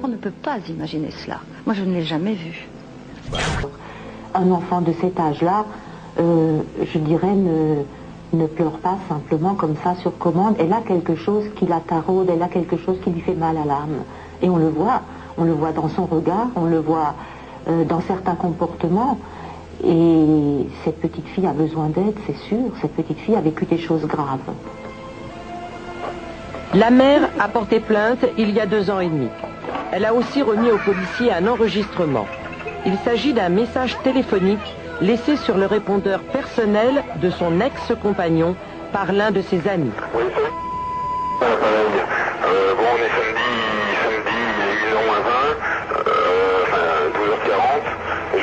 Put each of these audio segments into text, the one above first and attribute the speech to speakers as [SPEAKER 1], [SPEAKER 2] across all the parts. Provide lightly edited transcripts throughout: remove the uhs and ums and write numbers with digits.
[SPEAKER 1] enfant ne peut pas imaginer cela. Moi, je ne l'ai jamais vu.
[SPEAKER 2] Un enfant de cet âge-là, je dirais, ne pleure pas simplement comme ça sur commande. Elle a quelque chose qui la taraude, elle a quelque chose qui lui fait mal à l'âme. Et on le voit dans son regard, on le voit dans certains comportements. Et cette petite fille a besoin d'aide, c'est sûr. Cette petite fille a vécu des choses graves.
[SPEAKER 3] La mère a porté plainte il y a 2 ans et demi. Elle a aussi remis aux policiers un enregistrement. Il s'agit d'un message téléphonique laissé sur le répondeur personnel de son ex-compagnon par l'un de ses amis.
[SPEAKER 4] Oui, bon, on est samedi, il est 1h20, 12h40.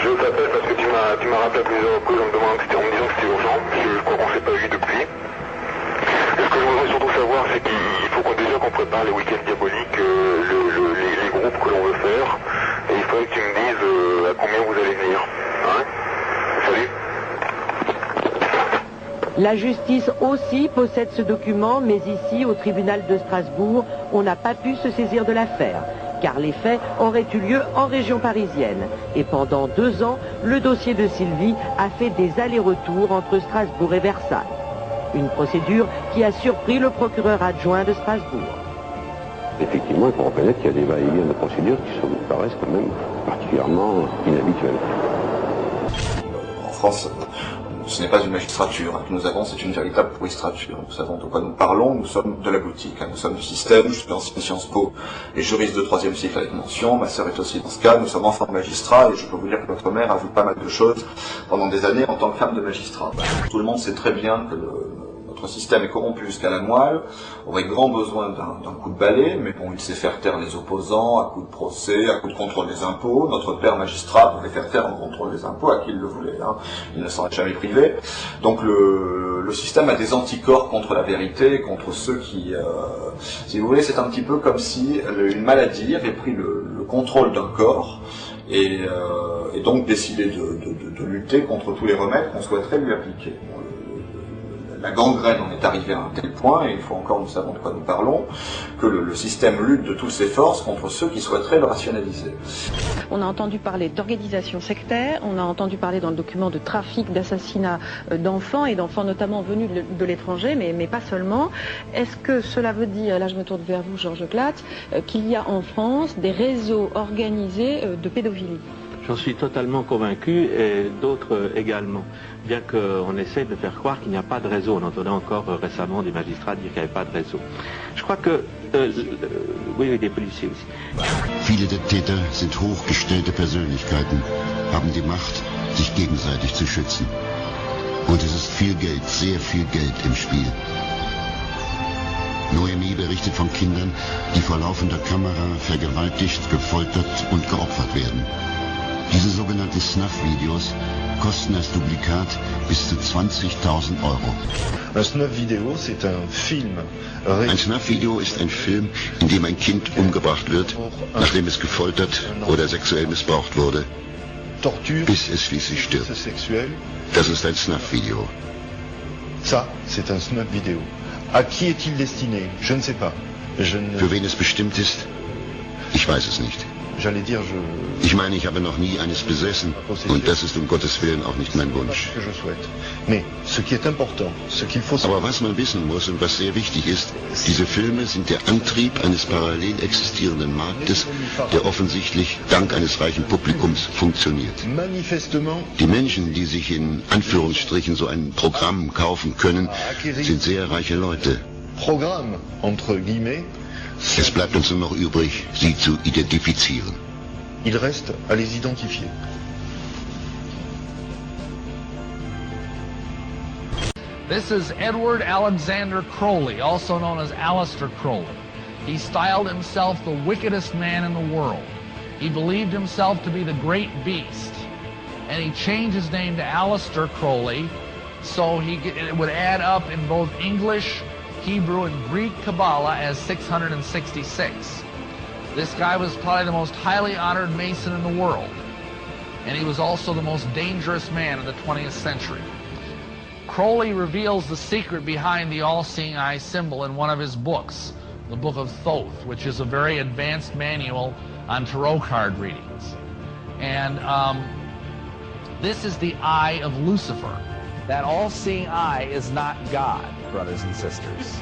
[SPEAKER 4] Je t'appelle parce que tu m'as rappelé à plusieurs reprises en me disant que c'était urgent. Je crois qu'on ne s'est pas vu depuis. Et ce que je voudrais surtout savoir, c'est qu'il faut déjà qu'on prépare les week-ends diaboliques, les groupes que l'on veut faire. Et il faudrait que tu me dises à combien vous allez venir. Hein? Salut.
[SPEAKER 3] La justice aussi possède ce document, mais ici, au tribunal de Strasbourg, on n'a pas pu se saisir de l'affaire, car les faits auraient eu lieu en région parisienne. Et pendant 2 ans, le dossier de Sylvie a fait des allers-retours entre Strasbourg et Versailles. Une procédure qui a surpris le procureur adjoint de Strasbourg.
[SPEAKER 5] Effectivement, il faut reconnaître qu'il y a des va-et-vient de procédures qui me paraissent quand même particulièrement inhabituelles.
[SPEAKER 6] En France, ce n'est pas une magistrature que nous avons, c'est une véritable magistrature. Nous savons de quoi nous parlons, nous sommes de la boutique, nous sommes du système. Je suis ancien Sciences Po et juriste de 3e cycle avec mention, ma sœur est aussi dans ce cas, nous sommes enfants de magistrats et je peux vous dire que notre mère a vu pas mal de choses pendant des années en tant que femme de magistrat. Tout le monde sait très bien que notre système est corrompu jusqu'à la moelle, aurait grand besoin d'un coup de balai, mais bon, il sait faire taire les opposants, à coup de procès, à coup de contrôle des impôts. Notre père magistrat pouvait faire taire le contrôle des impôts à qui il le voulait, hein. Il ne s'en est jamais privé. Donc le système a des anticorps contre la vérité, contre ceux qui, si vous voulez, c'est un petit peu comme si une maladie avait pris le contrôle d'un corps, et donc décidé de lutter contre tous les remèdes qu'on souhaiterait lui appliquer. La gangrène en est arrivée à un tel point, et il faut encore, nous savons de quoi nous parlons, que le système lutte de toutes ses forces contre ceux qui souhaiteraient le rationaliser.
[SPEAKER 1] On a entendu parler d'organisation sectaire, on a entendu parler dans le document de trafic, d'assassinat d'enfants, et d'enfants notamment venus de l'étranger, mais pas seulement. Est-ce que cela veut dire, là je me tourne vers vous Georges Glatt, qu'il y a en France des réseaux organisés de pédophilie?
[SPEAKER 7] J'en suis totalement convaincu, et d'autres également. Bien qu'on essaie de faire croire qu'il n'y a pas de réseau. On entendait encore récemment des magistrats dire qu'il n'y avait pas de réseau. Je crois que... oui, des policiers aussi.
[SPEAKER 8] Viele der Täter sind hochgestellte Persönlichkeiten, haben die Macht, sich gegenseitig zu schützen. Und es ist viel Geld, sehr viel Geld im Spiel. Noemi berichtet von Kindern, die vor laufender Kamera vergewaltigt, gefoltert und geopfert werden. Diese sogenannten Snuff-Videos kosten als Duplikat bis zu 20.000 Euro.
[SPEAKER 9] Un Snuff-Video, c'est un Film.
[SPEAKER 8] Ein Snuff-Video ist ein Film, in dem ein Kind umgebracht wird, nachdem es gefoltert oder sexuell missbraucht wurde, bis es schließlich stirbt. Das ist ein Snuff-Video.
[SPEAKER 9] Ça, c'est un Snuff-Video. À qui est-il destiné? Je ne sais pas.
[SPEAKER 8] Für wen es bestimmt ist? Ich weiß es nicht. Ich meine, ich habe noch nie eines besessen, und das ist um Gottes Willen auch nicht mein Wunsch. Aber was man wissen muss und was sehr wichtig ist, diese Filme sind der Antrieb eines parallel existierenden Marktes, der offensichtlich dank eines reichen Publikums funktioniert. Die Menschen, die sich in Anführungsstrichen so ein Programm kaufen können, sind sehr reiche Leute. Es bleibt uns nur noch übrig, sie zu identifizieren.
[SPEAKER 9] Il reste à les identifier.
[SPEAKER 10] This is Edward Alexander Crowley, also known as Aleister Crowley. He styled himself the wickedest man in the world. He believed himself to be the great beast. And he changed his name to Aleister Crowley, so it would add up in both English, Hebrew, and Greek Kabbalah as 666. This guy was probably the most highly honored Mason in the world. And he was also the most dangerous man of the 20th century. Crowley reveals the secret behind the all-seeing eye symbol in one of his books, the Book of Thoth, which is a very advanced manual on tarot card readings. And this is the eye of Lucifer. That all-seeing eye is not God, brothers and sisters.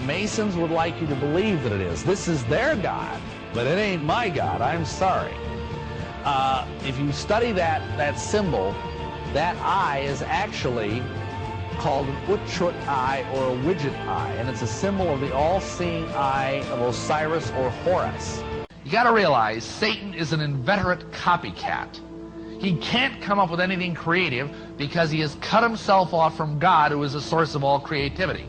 [SPEAKER 10] Masons would like you to believe that it is. This is their God, but it ain't my God. I'm sorry. If you study that symbol, that eye is actually called an Utchut eye or a widget eye, and it's a symbol of the all-seeing eye of Osiris or Horus. You got to realize Satan is an inveterate copycat. He can't come up with anything creative because he has cut himself off from God, who is the source of all creativity.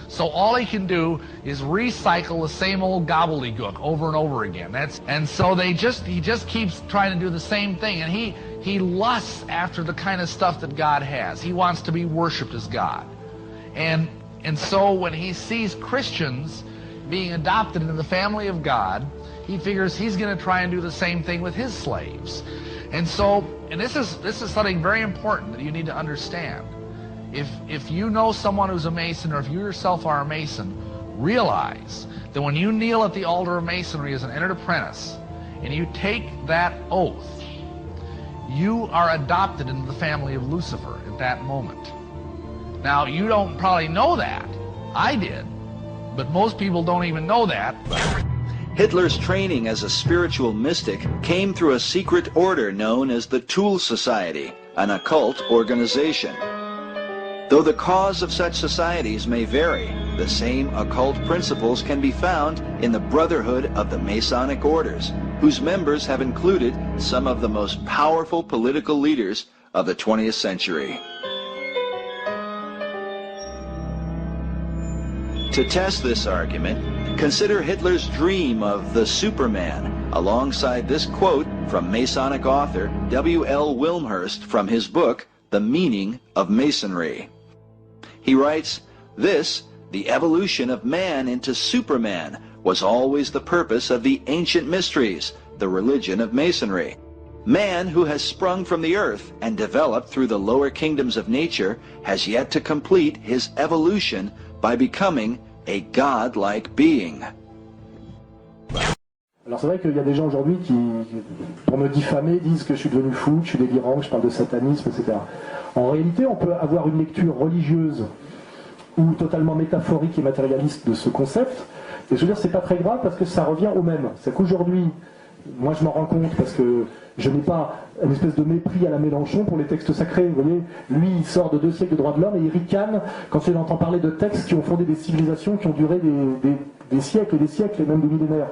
[SPEAKER 10] So all he can do is recycle the same old gobbledygook over and over again. And so he just keeps trying to do the same thing, and he lusts after the kind of stuff that God has. He wants to be worshipped as God. And so when he sees Christians being adopted into the family of God, he figures he's going to try and do the same thing with his slaves. And this is something very important that you need to understand. If you know someone who's a Mason, or if you yourself are a Mason, realize that when you kneel at the altar of Masonry as an entered apprentice, and you take that oath, you are adopted into the family of Lucifer at that moment. Now, you don't probably know that. I did. But most people don't even know that.
[SPEAKER 11] Hitler's training as a spiritual mystic came through a secret order known as the Tool Society, an occult organization. Though the cause of such societies may vary, the same occult principles can be found in the Brotherhood of the Masonic Orders, whose members have included some of the most powerful political leaders of the 20th century. To test this argument, consider Hitler's dream of the Superman alongside this quote from Masonic author W.L. Wilmhurst from his book, The Meaning of Masonry. He writes, "This, the evolution of man into Superman, was always the purpose of the ancient mysteries, the religion of Masonry. Man, who has sprung from the earth and developed through the lower kingdoms of nature, has yet to complete his evolution by becoming a God-like being."
[SPEAKER 12] Alors c'est vrai qu'il y a des gens aujourd'hui qui, pour me diffamer, disent que je suis devenu fou, que je suis délirant, que je parle de satanisme, etc. En réalité, on peut avoir une lecture religieuse ou totalement métaphorique et matérialiste de ce concept, et je veux dire, c'est pas très grave parce que ça revient au même. C'est qu'aujourd'hui, moi je m'en rends compte parce que je n'ai pas une espèce de mépris à la Mélenchon pour les textes sacrés. Vous voyez, lui il sort de 2 siècles de droits de l'homme et il ricane quand il entend parler de textes qui ont fondé des civilisations qui ont duré des siècles et des siècles et même des millénaires.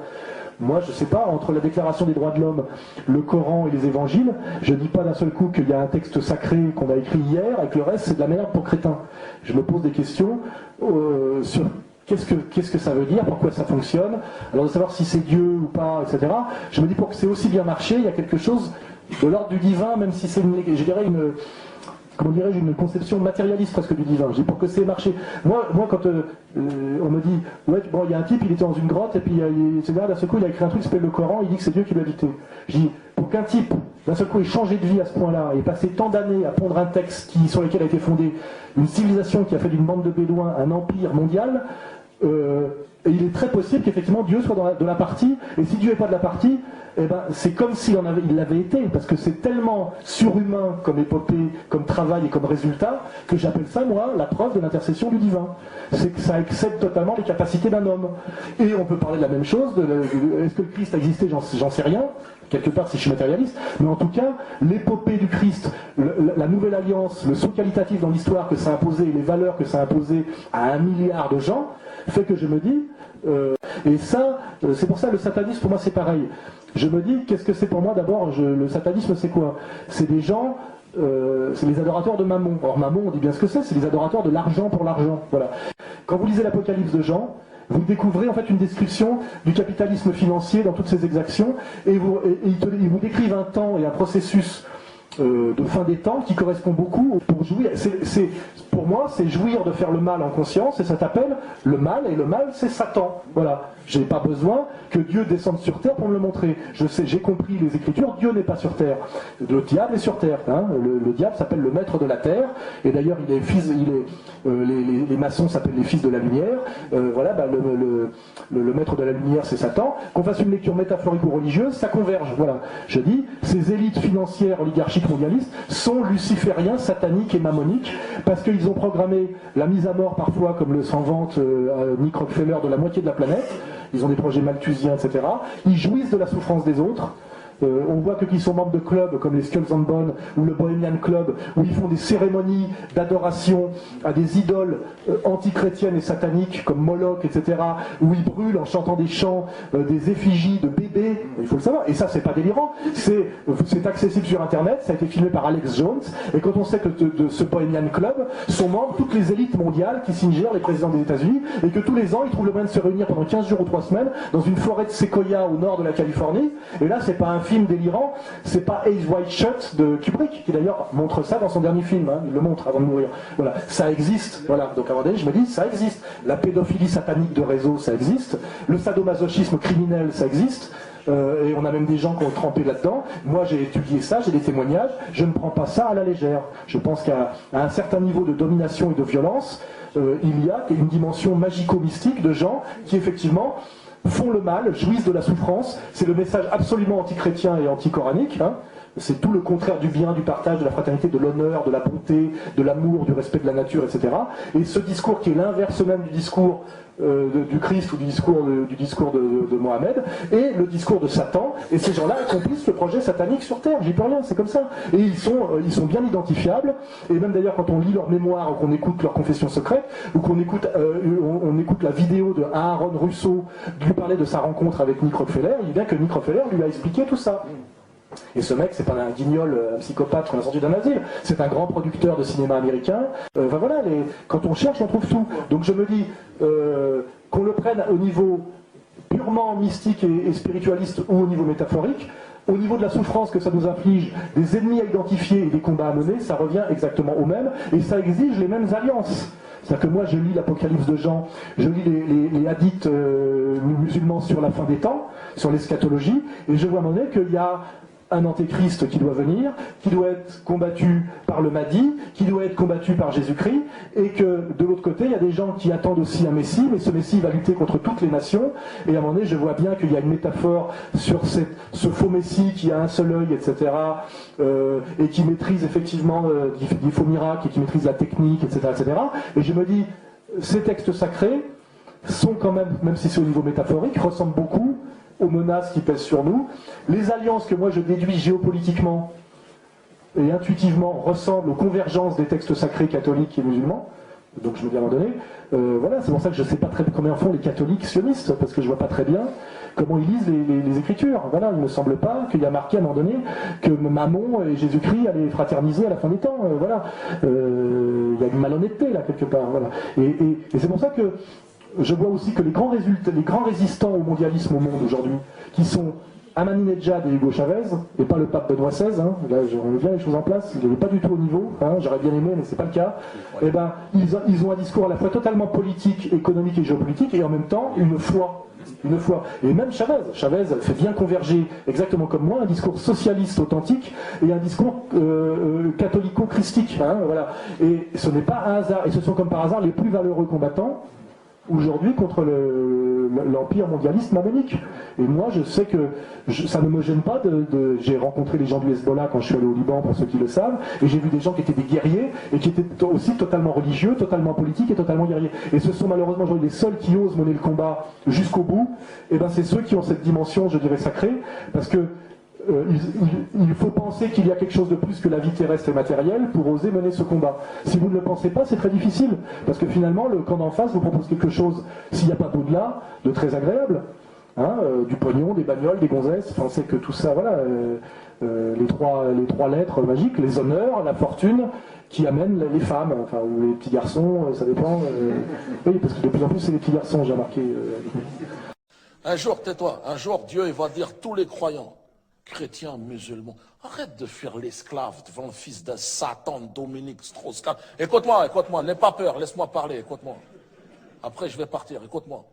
[SPEAKER 12] Moi, je ne sais pas, entre la Déclaration des droits de l'homme, le Coran et les évangiles, je ne dis pas d'un seul coup qu'il y a un texte sacré qu'on a écrit hier et que le reste c'est de la merde pour crétins. Je me pose des questions sur qu'est-ce que ça veut dire, pourquoi ça fonctionne, alors de savoir si c'est Dieu ou pas, etc. Je me dis pour que c'est aussi bien marché, il y a quelque chose de l'ordre du divin, même si c'est je dirais une conception matérialiste presque du divin. Je dis pour que c'est marché. Moi quand on me dit, ouais, bon, il y a un type, il était dans une grotte, et puis d'un seul coup, il a écrit un truc qui s'appelle le Coran, il dit que c'est Dieu qui lui a dicté. Je dis, pour qu'un type, d'un seul coup, ait changé de vie à ce point-là, et passé tant d'années à pondre un texte sur lequel a été fondée une civilisation qui a fait d'une bande de bédouins un empire mondial, et il est très possible qu'effectivement Dieu soit de la partie, et si Dieu n'est pas de la partie, eh ben, c'est comme s'il l'avait été, parce que c'est tellement surhumain comme épopée, comme travail et comme résultat, que j'appelle ça, moi, la preuve de l'intercession du divin. C'est que ça excède totalement les capacités d'un homme. Et on peut parler de la même chose, est-ce que le Christ a existé, j'en sais rien, quelque part si je suis matérialiste, mais en tout cas, l'épopée du Christ, la nouvelle alliance, le saut qualitatif dans l'histoire que ça a imposé, les valeurs que ça a imposé à 1 milliard de gens, fait que je me dis, et ça, c'est pour ça le satanisme pour moi c'est pareil. Je me dis, qu'est-ce que c'est pour moi d'abord, le satanisme c'est quoi? C'est des gens, c'est les adorateurs de Mammon. Or Mammon, on dit bien ce que c'est les adorateurs de l'argent pour l'argent. Voilà. Quand vous lisez l'Apocalypse de Jean, vous découvrez en fait une description du capitalisme financier dans toutes ses exactions, et ils vous décrivent un temps et un processus de fin des temps qui correspond beaucoup aux bourgeois. pour moi, c'est jouir de faire le mal en conscience, et ça s'appelle le mal, et le mal, c'est Satan. Voilà. J'ai pas besoin que Dieu descende sur terre pour me le montrer. Je sais, j'ai compris les Écritures, Dieu n'est pas sur terre. Le diable est sur terre. Hein. Le diable s'appelle le maître de la terre, et d'ailleurs, les maçons s'appellent les fils de la lumière. Le maître de la lumière, c'est Satan. Qu'on fasse une lecture métaphorique ou religieuse, ça converge. Voilà. Je dis, ces élites financières, oligarchiques, mondialistes, sont lucifériens, sataniques et mammoniques, parce qu'ils ont programmé la mise à mort parfois, comme le s'en vante Nick Rockefeller, de la moitié de la planète. Ils ont des projets malthusiens, etc. Ils jouissent de la souffrance des autres. On voit qu'ils sont membres de clubs comme les Skulls and Bones ou le Bohemian Club, où ils font des cérémonies d'adoration à des idoles antichrétiennes et sataniques comme Moloch, etc., où ils brûlent en chantant des chants des effigies de bébés. Il faut le savoir. Et ça, c'est pas délirant. C'est accessible sur Internet. Ça a été filmé par Alex Jones. Et quand on sait que de ce Bohemian Club sont membres toutes les élites mondiales qui signent les présidents des États-Unis, et que tous les ans, ils trouvent le moyen de se réunir pendant 15 jours ou 3 semaines dans une forêt de séquoia au nord de la Californie. Et là, c'est pas un film délirant, c'est pas Eyes Wide Shut de Kubrick, qui d'ailleurs montre ça dans son dernier film, hein, il le montre avant de mourir. Voilà, ça existe. Voilà, donc à un moment donné, je me dis, ça existe. La pédophilie satanique de réseau, ça existe. Le sadomasochisme criminel, ça existe. Et on a même des gens qui ont trempé là-dedans. Moi, j'ai étudié ça, j'ai des témoignages. Je ne prends pas ça à la légère. Je pense qu'à un certain niveau de domination et de violence, il y a une dimension magico-mystique de gens qui, effectivement, font le mal, jouissent de la souffrance. C'est le message absolument antichrétien et anticoranique. Hein. C'est tout le contraire du bien, du partage, de la fraternité, de l'honneur, de la bonté, de l'amour, du respect de la nature, etc. Et ce discours qui est l'inverse même du discours du Christ ou du discours de Mohamed, et le discours de Satan, et ces gens-là accomplissent le projet satanique sur Terre, j'y peux rien, c'est comme ça. Et ils sont bien identifiables, et même d'ailleurs quand on lit leur mémoire, ou qu'on écoute leur confession secrète, ou qu'on écoute, on écoute la vidéo de Aaron Russo lui parler de sa rencontre avec Nick Rockefeller, il dit bien que Nick Rockefeller lui a expliqué tout ça. Et ce mec, c'est pas un guignol, un psychopathe qu'on a sorti d'un asile, c'est un grand producteur de cinéma américain. Voilà, quand on cherche, on trouve tout. Donc je me dis, qu'on le prenne au niveau purement mystique et spiritualiste ou au niveau métaphorique, au niveau de la souffrance que ça nous inflige, des ennemis à identifier et des combats à mener, ça revient exactement au même, et ça exige les mêmes alliances. C'est-à-dire que moi, je lis l'Apocalypse de Jean, je lis les hadiths musulmans sur la fin des temps, sur l'eschatologie, et je vois à un moment donné qu'il y a un antéchrist qui doit venir, qui doit être combattu par le Mahdi, qui doit être combattu par Jésus-Christ, et que de l'autre côté, il y a des gens qui attendent aussi un Messie, mais ce Messie va lutter contre toutes les nations, et à un moment donné, je vois bien qu'il y a une métaphore sur ce faux Messie qui a un seul œil, etc., et qui maîtrise effectivement des faux miracles, et qui maîtrise la technique, etc., etc. Et je me dis, ces textes sacrés sont quand même si c'est au niveau métaphorique, ressemblent beaucoup aux menaces qui pèsent sur nous. Les alliances que moi je déduis géopolitiquement et intuitivement ressemblent aux convergences des textes sacrés catholiques et musulmans. Donc je me dis à un moment donné, voilà, c'est pour ça que je ne sais pas très bien comment font les catholiques sionistes, parce que je ne vois pas très bien comment ils lisent les Écritures. Voilà, il ne me semble pas qu'il y a marqué à un moment donné que Mammon et Jésus-Christ allaient fraterniser à la fin des temps. Voilà, il y a une malhonnêteté là quelque part. Voilà. Et c'est pour ça que je vois aussi que les grands résistants au mondialisme au monde aujourd'hui, qui sont Ahmadinejad et Hugo Chavez, et pas le pape Benoît XVI, hein, là je remets bien les choses en place, il n'est pas du tout au niveau, hein, j'aurais bien aimé mais c'est pas le cas, et ben ils ont un discours à la fois totalement politique, économique et géopolitique, et en même temps une foi. Et même Chavez fait bien converger, exactement comme moi, un discours socialiste authentique et un discours catholico-christique. Hein, voilà. Et ce n'est pas un hasard, et ce sont comme par hasard les plus valeureux combattants aujourd'hui contre l'empire mondialiste mammonique. Et moi, je sais que ça ne me gêne pas j'ai rencontré les gens du Hezbollah quand je suis allé au Liban, pour ceux qui le savent, et j'ai vu des gens qui étaient des guerriers, et qui étaient aussi totalement religieux, totalement politiques et totalement guerriers. Et ce sont malheureusement aujourd'hui les seuls qui osent mener le combat jusqu'au bout, et ben c'est ceux qui ont cette dimension, je dirais, sacrée, parce que il faut penser qu'il y a quelque chose de plus que la vie terrestre et matérielle pour oser mener ce combat. Si vous ne le pensez pas, c'est très difficile, parce que finalement, le camp d'en face vous propose quelque chose, s'il n'y a pas d'au-delà, de très agréable, hein, du pognon, des bagnoles, des gonzesses, enfin, on sait que tout ça, voilà, les trois lettres magiques, les honneurs, la fortune, qui amènent les femmes, enfin, ou les petits garçons, ça dépend. Oui, parce que de plus en plus, c'est les petits garçons, j'ai remarqué.
[SPEAKER 13] Un jour, tais-toi, un jour, Dieu il va dire tous les croyants. chrétiens, musulmans, arrête de fuir l'esclave devant le fils de Satan, Dominique Strauss-Kahn. Écoute-moi, n'aie pas peur, laisse-moi parler, écoute-moi. Après, je vais partir, écoute-moi.